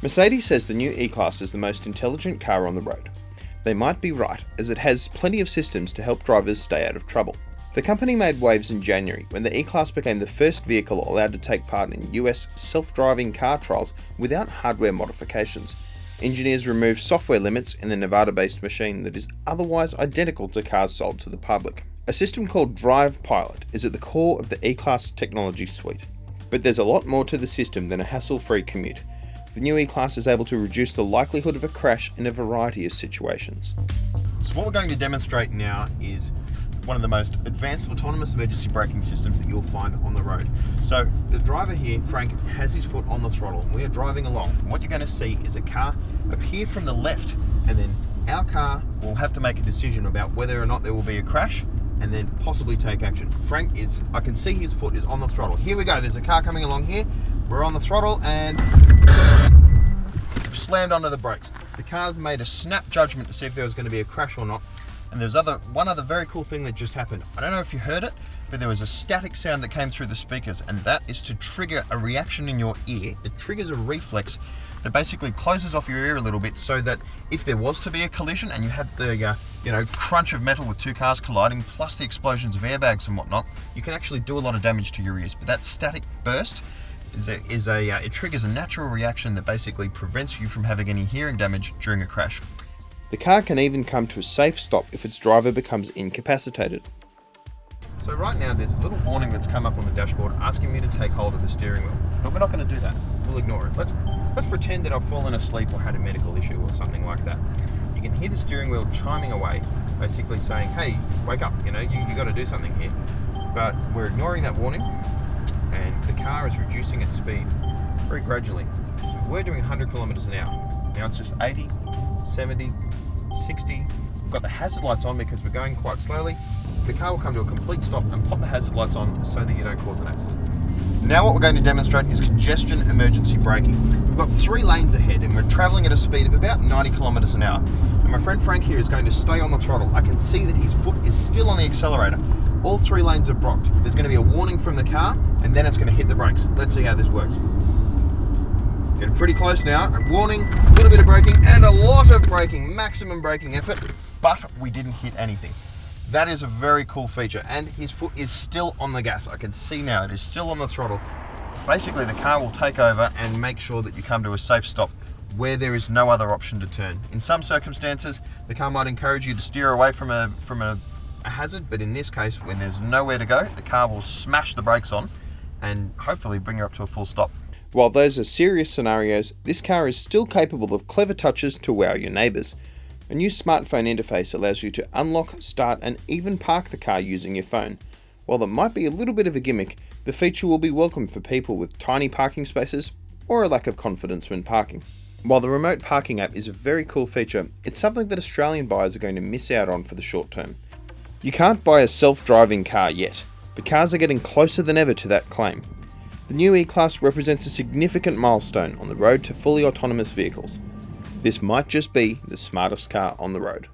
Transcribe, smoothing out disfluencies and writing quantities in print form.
Mercedes says the new E-Class is the most intelligent car on the road. They might be right, as it has plenty of systems to help drivers stay out of trouble. The company made waves in January when the E-Class became the first vehicle allowed to take part in US self-driving car trials without hardware modifications. Engineers removed software limits in the Nevada-based machine that is otherwise identical to cars sold to the public. A system called Drive.com.au is at the core of the E-Class technology suite. But there's a lot more to the system than a hassle-free commute. The new E-Class is able to reduce the likelihood of a crash in a variety of situations. So what we're going to demonstrate now is one of the most advanced autonomous emergency braking systems that you'll find on the road. So the driver here, Frank, has his foot on the throttle. We are driving along. What you're going to see is a car appear from the left, and then our car will have to make a decision about whether or not there will be a crash and then possibly take action. I can see his foot is on the throttle. Here we go, there's a car coming along here. We're on the throttle and slammed onto the brakes. The car's made a snap judgment to see if there was going to be a crash or not. And there's one other very cool thing that just happened. I don't know if you heard it, but there was a static sound that came through the speakers, and that is to trigger a reaction in your ear. It triggers a reflex that basically closes off your ear a little bit, so that if there was to be a collision and you had the crunch of metal with two cars colliding, plus the explosions of airbags and whatnot, you can actually do a lot of damage to your ears. But that static burst it triggers a natural reaction that basically prevents you from having any hearing damage during a crash. The car can even come to a safe stop if its driver becomes incapacitated. So right now there's a little warning that's come up on the dashboard asking me to take hold of the steering wheel, but we're not going to do that. We'll ignore it. Let's pretend that I've fallen asleep or had a medical issue or something like that. You can hear the steering wheel chiming away, basically saying, hey, wake up, you got to do something here. But we're ignoring that warning, and the car is reducing its speed very gradually. So we're doing 100 kilometers an hour. Now it's just 80, 70, 60. We've got the hazard lights on because we're going quite slowly. The car will come to a complete stop and pop the hazard lights on so that you don't cause an accident. Now what we're going to demonstrate is congestion emergency braking. We've got 3 lanes ahead and we're traveling at a speed of about 90 kilometers an hour. And my friend Frank here is going to stay on the throttle. I can see that his foot is still on the accelerator. All 3 lanes are blocked. There's going to be a warning from the car, and then it's going to hit the brakes. Let's see how this works. Getting pretty close now. A warning, a little bit of braking, and a lot of braking, maximum braking effort, but we didn't hit anything. That is a very cool feature, and his foot is still on the gas. I can see now it is still on the throttle. Basically, the car will take over and make sure that you come to a safe stop where there is no other option to turn. In some circumstances, the car might encourage you to steer away from a hazard, but in this case, when there's nowhere to go, the car will smash the brakes on and hopefully bring you up to a full stop. While those are serious scenarios, this car is still capable of clever touches to wow your neighbours. A new smartphone interface allows you to unlock, start and even park the car using your phone. While that might be a little bit of a gimmick, the feature will be welcome for people with tiny parking spaces or a lack of confidence when parking. While the remote parking app is a very cool feature, it's something that Australian buyers are going to miss out on for the short term. You can't buy a self-driving car yet, but cars are getting closer than ever to that claim. The new E-Class represents a significant milestone on the road to fully autonomous vehicles. This might just be the smartest car on the road.